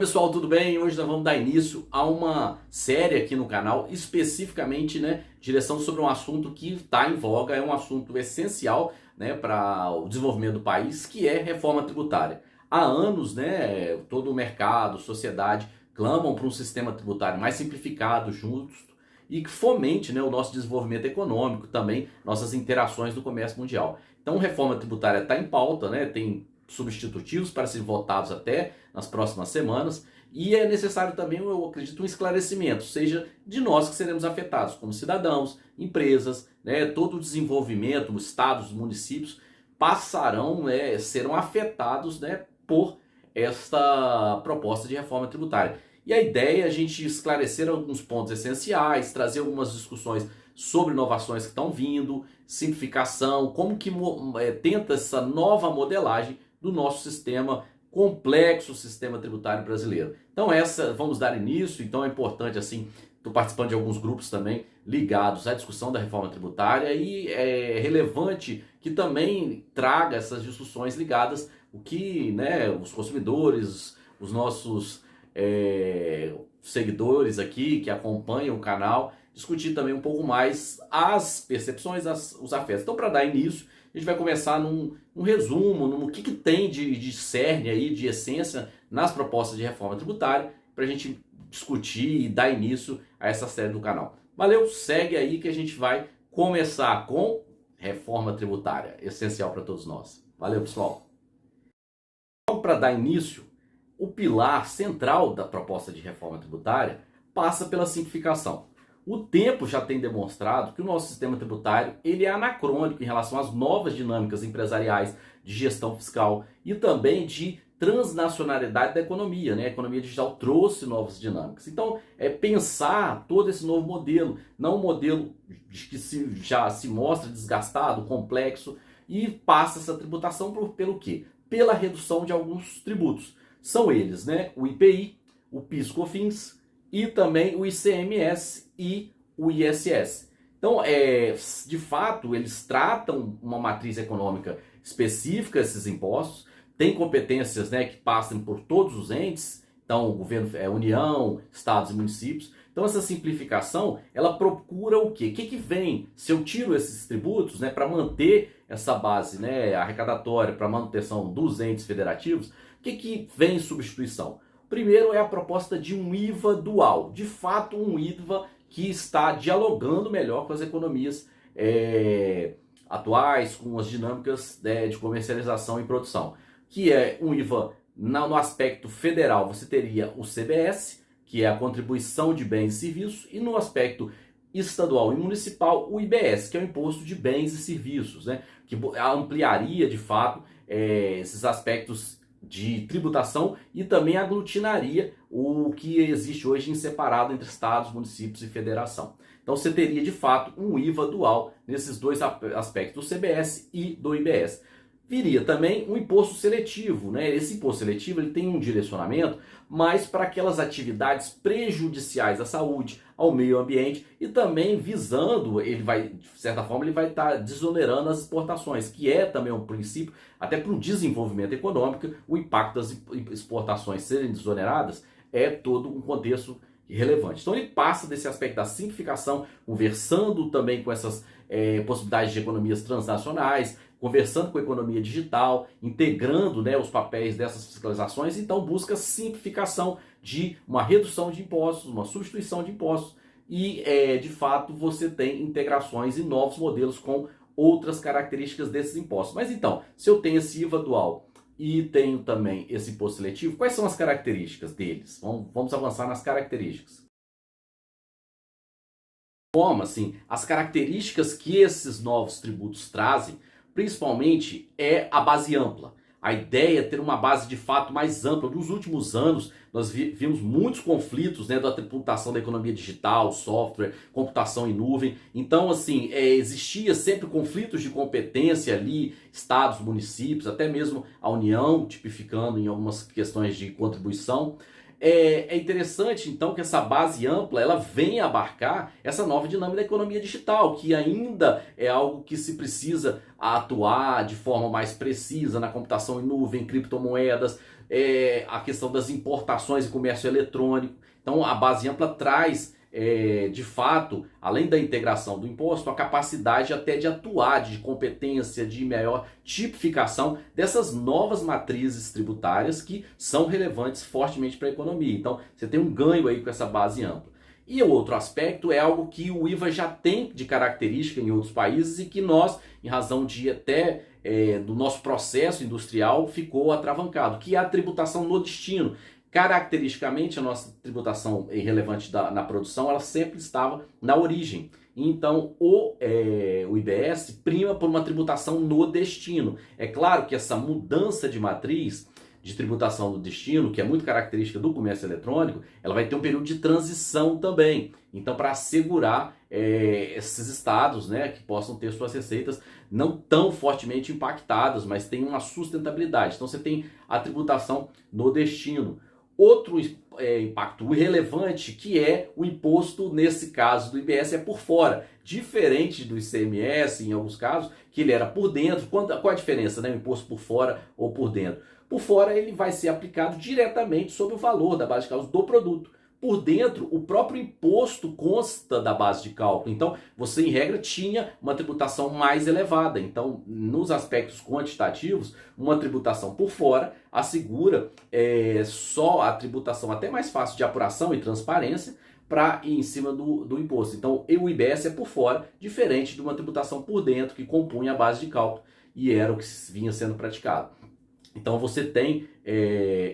Pessoal, tudo bem? Hoje nós vamos dar início a uma série aqui no canal, especificamente, direção sobre um assunto que está em voga, é um assunto essencial, para o desenvolvimento do país, que é reforma tributária. Há anos, todo o mercado, sociedade, clamam por um sistema tributário mais simplificado, justo e que fomente, o nosso desenvolvimento econômico, também nossas interações no comércio mundial. Então, reforma tributária está em pauta, tem substitutivos para serem votados até nas próximas semanas, e é necessário também, eu acredito, um esclarecimento, seja de nós que seremos afetados, como cidadãos, empresas, todo o desenvolvimento, os estados, os municípios passarão, serão afetados, por esta proposta de reforma tributária. E a ideia é a gente esclarecer alguns pontos essenciais, trazer algumas discussões sobre inovações que estão vindo, simplificação, como que tenta essa nova modelagem do nosso sistema complexo, sistema tributário brasileiro. Então vamos dar início, então é importante assim, estou participando de alguns grupos também ligados à discussão da reforma tributária e é relevante que também traga essas discussões ligadas o que, os consumidores, os nossos seguidores aqui que acompanham o canal, discutir também um pouco mais as percepções, os afetos. Então, para dar início, a gente vai começar num resumo, no que tem de cerne aí, de essência nas propostas de reforma tributária, para a gente discutir e dar início a essa série do canal. Valeu, segue aí que a gente vai começar com reforma tributária, essencial para todos nós. Valeu, pessoal. Então, para dar início, o pilar central da proposta de reforma tributária passa pela simplificação. O tempo já tem demonstrado que o nosso sistema tributário ele é anacrônico em relação às novas dinâmicas empresariais de gestão fiscal e também de transnacionalidade da economia. A economia digital trouxe novas dinâmicas. Então, é pensar todo esse novo modelo, não um modelo que já se mostra desgastado, complexo, e passa essa tributação pelo quê? Pela redução de alguns tributos. São eles, o IPI, o PIS/COFINS e também o ICMS e o ISS. Então, de fato, eles tratam uma matriz econômica específica, esses impostos, tem competências que passam por todos os entes, então o governo, União, estados e municípios. Então essa simplificação, ela procura o quê? O que vem se eu tiro esses tributos para manter essa base arrecadatória, para manutenção dos entes federativos, o que vem em substituição? Primeiro é a proposta de um IVA dual, de fato um IVA que está dialogando melhor com as economias atuais, com as dinâmicas de comercialização e produção, que é um IVA no aspecto federal, você teria o CBS, que é a contribuição de bens e serviços, e no aspecto estadual e municipal, o IBS, que é o imposto de bens e serviços, que ampliaria de fato esses aspectos de tributação e também aglutinaria o que existe hoje em separado entre estados, municípios e federação. Então você teria de fato um IVA dual nesses dois aspectos, do CBS e do IBS. Viria também um imposto seletivo, Esse imposto seletivo ele tem um direcionamento mais para aquelas atividades prejudiciais à saúde, ao meio ambiente e também visando, de certa forma, ele vai estar desonerando as exportações, que é também um princípio, até para o desenvolvimento econômico, o impacto das exportações serem desoneradas é todo um contexto relevante. Então ele passa desse aspecto da simplificação, conversando também com essas possibilidades de economias transnacionais, conversando com a economia digital, integrando os papéis dessas fiscalizações, então busca simplificação de uma redução de impostos, uma substituição de impostos e, de fato, você tem integrações e novos modelos com outras características desses impostos. Mas então, se eu tenho esse IVA dual e tenho também esse imposto seletivo, quais são as características deles? Vamos avançar nas características. Como assim, as características que esses novos tributos trazem, principalmente, é a base ampla. A ideia é ter uma base de fato mais ampla. Nos últimos anos, nós vimos muitos conflitos da tributação da economia digital, software, computação em nuvem. Então, assim, existia sempre conflitos de competência ali, estados, municípios, até mesmo a União, tipificando em algumas questões de contribuição. É interessante, então, que essa base ampla ela venha abarcar essa nova dinâmica da economia digital, que ainda é algo que se precisa atuar de forma mais precisa na computação em nuvem, criptomoedas, a questão das importações e comércio eletrônico. Então a base ampla traz, de fato, além da integração do imposto, a capacidade até de atuar, de competência, de maior tipificação dessas novas matrizes tributárias que são relevantes fortemente para a economia. Então você tem um ganho aí com essa base ampla. E o outro aspecto é algo que o IVA já tem de característica em outros países e que nós, em razão de até do nosso processo industrial, ficou atravancado, que é a tributação no destino. Caracteristicamente, a nossa tributação relevante na produção, ela sempre estava na origem. Então, o IBS prima por uma tributação no destino. É claro que essa mudança de matriz de tributação no destino, que é muito característica do comércio eletrônico, ela vai ter um período de transição também. Então, para assegurar esses estados, né, que possam ter suas receitas não tão fortemente impactadas, mas tem uma sustentabilidade. Então, você tem a tributação no destino. Outro impacto relevante, que é o imposto, nesse caso do IBS, é por fora. Diferente do ICMS, em alguns casos, que ele era por dentro. Qual a diferença, né? O imposto por fora ou por dentro? Por fora, ele vai ser aplicado diretamente sobre o valor da base de cálculo do produto. Por dentro, o próprio imposto consta da base de cálculo. Então, você, em regra, tinha uma tributação mais elevada. Então, nos aspectos quantitativos, uma tributação por fora assegura só a tributação até mais fácil de apuração e transparência para ir em cima do imposto. Então, o IBS é por fora, diferente de uma tributação por dentro, que compunha a base de cálculo e era o que vinha sendo praticado. Então, você tem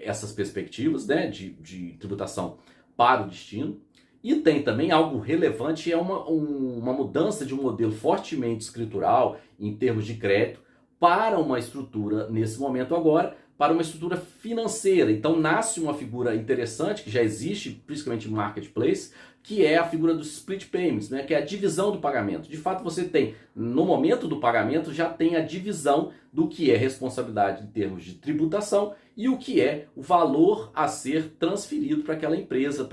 essas perspectivas, né, de tributação para o destino. E tem também algo relevante, é uma mudança de um modelo fortemente escritural em termos de crédito para uma estrutura, nesse momento agora, para uma estrutura financeira. Então nasce uma figura interessante, que já existe, principalmente em marketplace, que é a figura dos split payments, né? Que é a divisão do pagamento. De fato, você tem, no momento do pagamento, já tem a divisão do que é responsabilidade em termos de tributação e o que é o valor a ser transferido para aquela empresa,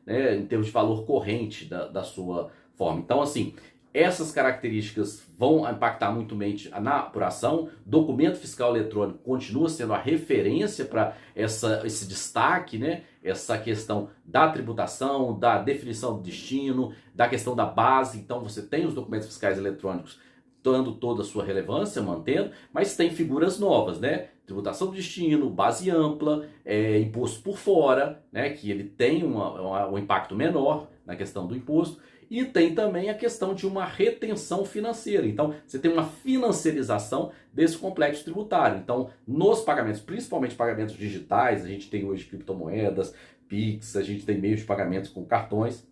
em termos de valor corrente da sua forma. Então, assim, essas características vão impactar muito na apuração. Documento fiscal eletrônico continua sendo a referência para esse destaque, né? Essa questão da tributação, da definição do destino, da questão da base. Então você tem os documentos fiscais eletrônicos dando toda a sua relevância, mantendo, mas tem figuras novas, né? Tributação do destino, base ampla, imposto por fora, né? Que ele tem um impacto menor na questão do imposto. E tem também a questão de uma retenção financeira. Então, você tem uma financiarização desse complexo tributário. Então, nos pagamentos, principalmente pagamentos digitais, a gente tem hoje criptomoedas, Pix, a gente tem meios de pagamentos com cartões,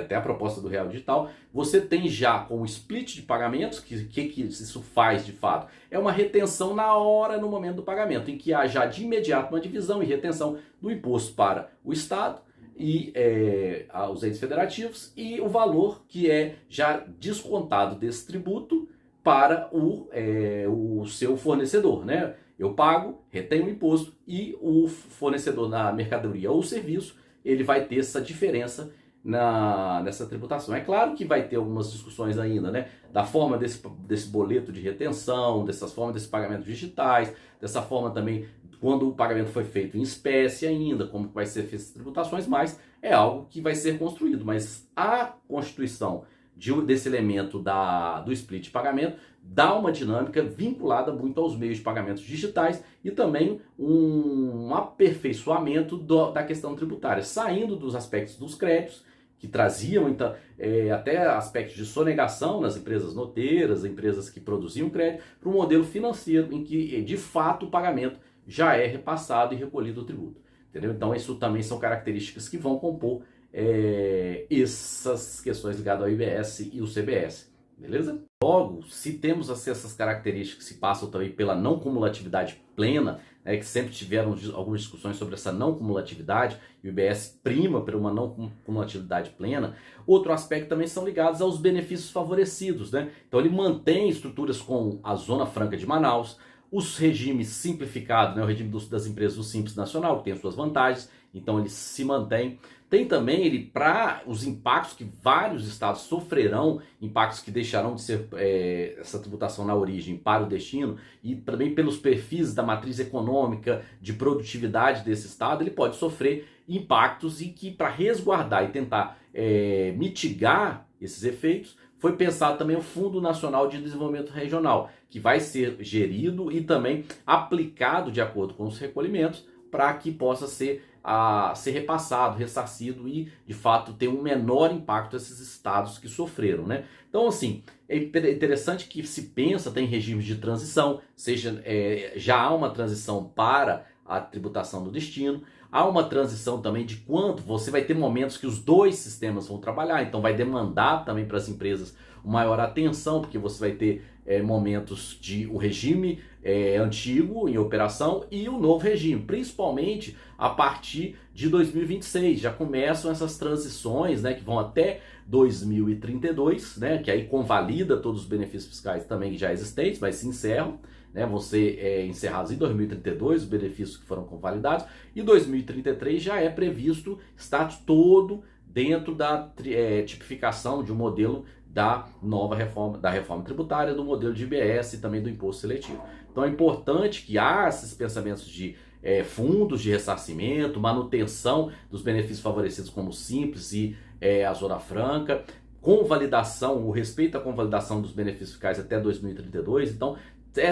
até a proposta do Real Digital. Você tem já com o split de pagamentos, que isso faz de fato? É uma retenção na hora, no momento do pagamento, em que há já de imediato uma divisão e retenção do imposto para o Estado e aos entes federativos e o valor que é já descontado desse tributo para o seu fornecedor, né? Eu pago, retenho o imposto e o fornecedor da mercadoria ou serviço, ele vai ter essa diferença nessa tributação. É claro que vai ter algumas discussões ainda, né? Da forma desse boleto de retenção, dessas formas desses pagamentos digitais, dessa forma também quando o pagamento foi feito em espécie ainda, como vai ser feito as tributações, mas é algo que vai ser construído. Mas a constituição desse elemento do split de pagamento dá uma dinâmica vinculada muito aos meios de pagamentos digitais e também um aperfeiçoamento da questão tributária, saindo dos aspectos dos créditos, que traziam então, até aspectos de sonegação nas empresas noteiras, empresas que produziam crédito, para um modelo financeiro em que, de fato, o pagamento já é repassado e recolhido o tributo. Entendeu? Então, isso também são características que vão compor essas questões ligadas ao IBS e o CBS. Beleza? Logo, se temos essas características que se passam também pela não cumulatividade plena, que sempre tiveram algumas discussões sobre essa não cumulatividade, e o IBS prima por uma não cumulatividade plena, outro aspecto também são ligados aos benefícios favorecidos, né? Então ele mantém estruturas com a Zona Franca de Manaus, Os regimes simplificados, né, o regime das empresas do Simples Nacional, que tem as suas vantagens, então ele se mantém. Tem também ele para os impactos que vários estados sofrerão, impactos que deixarão de ser essa tributação na origem para o destino, e também pelos perfis da matriz econômica, de produtividade desse estado, ele pode sofrer impactos e que para resguardar e tentar mitigar esses efeitos, foi pensado também o Fundo Nacional de Desenvolvimento Regional, que vai ser gerido e também aplicado de acordo com os recolhimentos para que possa ser repassado, ressarcido e, de fato, ter um menor impacto esses estados que sofreram, né? Então, assim, é interessante que se pensa até em regimes de transição, seja, já há uma transição para a tributação do destino, há uma transição também de quanto você vai ter momentos que os dois sistemas vão trabalhar, então vai demandar também para as empresas maior atenção, porque você vai ter momentos de o regime antigo em operação e o novo regime, principalmente a partir de 2026. Já começam essas transições, né, que vão até 2032, né, que aí convalida todos os benefícios fiscais também já existentes, mas se encerram, né, vão ser encerrados em 2032 os benefícios que foram convalidados, e 2033 já é previsto status todo dentro da tipificação de um modelo da nova reforma, da reforma tributária, do modelo de IBS e também do imposto seletivo. Então é importante que haja esses pensamentos de fundos de ressarcimento, manutenção dos benefícios favorecidos como o Simples e a Zona Franca, convalidação, o respeito à convalidação dos benefícios fiscais até 2032. Então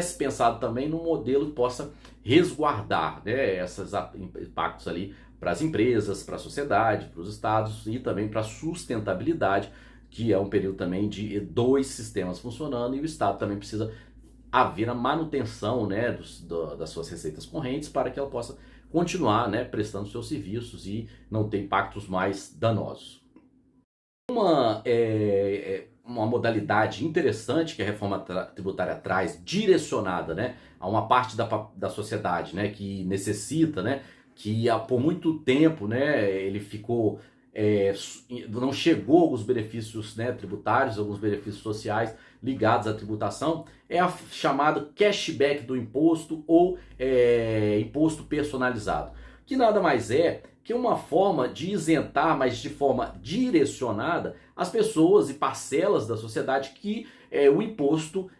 se pensado também num modelo que possa resguardar, né, esses impactos ali para as empresas, para a sociedade, para os estados e também para a sustentabilidade, que é um período também de dois sistemas funcionando, e o Estado também precisa haver a manutenção, né, das suas receitas correntes para que ela possa continuar, né, prestando seus serviços e não ter impactos mais danosos. Uma modalidade interessante que a reforma tributária traz, direcionada, né, a uma parte da sociedade, né, que necessita, né, que por muito tempo, né, ele ficou não chegou alguns benefícios, né, tributários, alguns benefícios sociais ligados à tributação, é a chamada cashback do imposto ou imposto personalizado, que nada mais é que uma forma de isentar, mas de forma direcionada, as pessoas e parcelas da sociedade que o imposto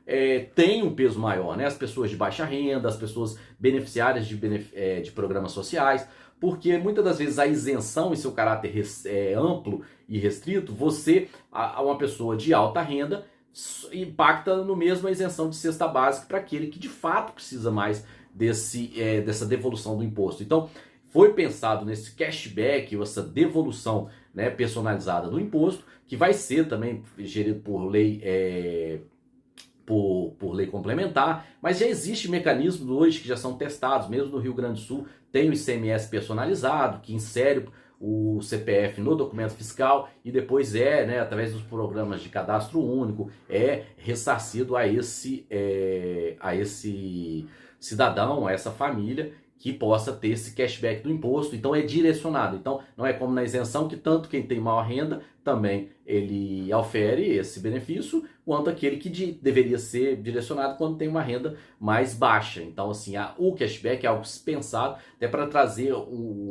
tem um peso maior, né? As pessoas de baixa renda, as pessoas beneficiárias de programas sociais, porque muitas das vezes a isenção em seu caráter amplo e restrito, uma pessoa de alta renda, impacta no mesmo a isenção de cesta básica para aquele que de fato precisa mais dessa devolução do imposto. Então, foi pensado nesse cashback, essa devolução, né, personalizada do imposto, que vai ser também gerido por lei por lei complementar, mas já existe mecanismos hoje que já são testados, mesmo no Rio Grande do Sul, tem o ICMS personalizado, que insere o CPF no documento fiscal e depois né, através dos programas de cadastro único, ressarcido a esse cidadão, a essa família, que possa ter esse cashback do imposto. Então é direcionado. Então não é como na isenção, que tanto quem tem maior renda também ele ofere esse benefício, quanto aquele que deveria ser direcionado quando tem uma renda mais baixa. Então assim, o cashback é algo pensado até para trazer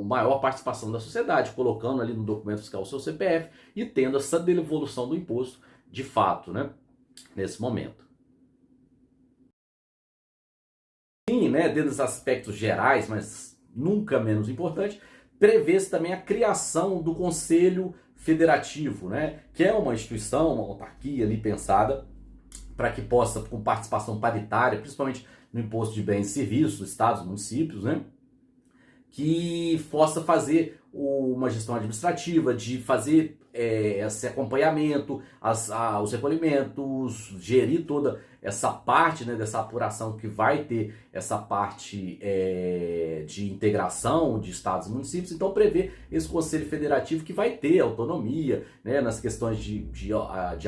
maior participação da sociedade, colocando ali no documento fiscal o seu CPF e tendo essa devolução do imposto de fato, né, nesse momento. Sim, né, dentro dos aspectos gerais, mas nunca menos importante, prevê-se também a criação do Conselho Federativo, né, que é uma instituição, uma autarquia ali pensada para que possa, com participação paritária, principalmente no imposto de bens e serviços, estados, municípios, né, que possa fazer uma gestão administrativa, de fazer esse acompanhamento, os recolhimentos, gerir toda essa parte, né, dessa apuração, que vai ter essa parte de integração de estados e municípios. Então prevê esse Conselho Federativo que vai ter autonomia, né, nas questões de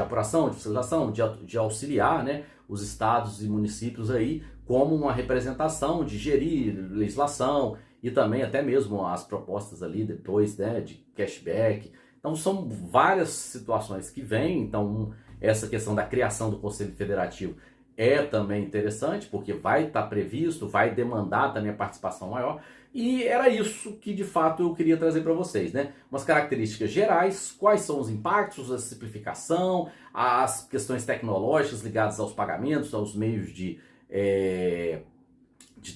apuração, de fiscalização, de auxiliar, né, os estados e municípios aí como uma representação de gerir legislação e também até mesmo as propostas ali depois, né, de cashback. Então são várias situações que vêm. Então essa questão da criação do Conselho Federativo é também interessante, porque vai estar previsto, vai demandar também a participação maior. E era isso que de fato eu queria trazer para vocês, né? Umas características gerais, quais são os impactos, a simplificação, as questões tecnológicas ligadas aos pagamentos, aos meios de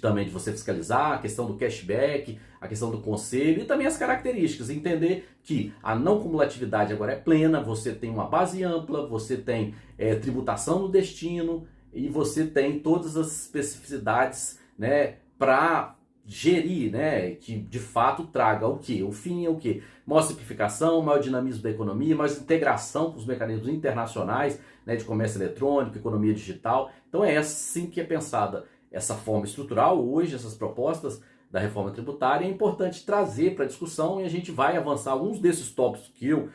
também de você fiscalizar, a questão do cashback, a questão do conselho e também as características. Entender que a não cumulatividade agora é plena, você tem uma base ampla, você tem tributação no destino e você tem todas as especificidades, né, para gerir, né, que de fato traga o que? O fim é o que? Maior simplificação, maior dinamismo da economia, maior integração com os mecanismos internacionais, né, de comércio eletrônico, economia digital. Então é assim que é pensada essa forma estrutural hoje, essas propostas da reforma tributária. É importante trazer para a discussão e a gente vai avançar alguns desses tópicos que eu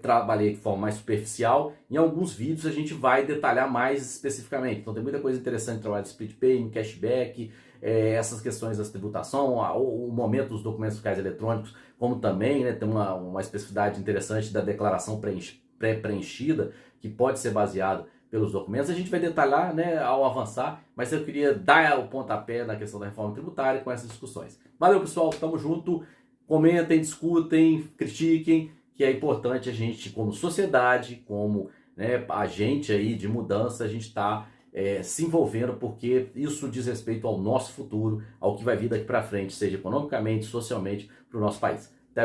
trabalhei de forma mais superficial. Em alguns vídeos a gente vai detalhar mais especificamente. Então tem muita coisa interessante, trabalhar de split pay, cashback, essas questões da tributação, o momento dos documentos fiscais eletrônicos, como também, né, tem uma especificidade interessante da declaração pré-preenchida, que pode ser baseada pelos documentos. A gente vai detalhar, né, ao avançar, mas eu queria dar o pontapé na questão da reforma tributária com essas discussões. Valeu, pessoal, tamo junto, comentem, discutem, critiquem, que é importante a gente, como sociedade, como, né, agente aí de mudança, a gente está se envolvendo, porque isso diz respeito ao nosso futuro, ao que vai vir daqui para frente, seja economicamente, socialmente, para o nosso país.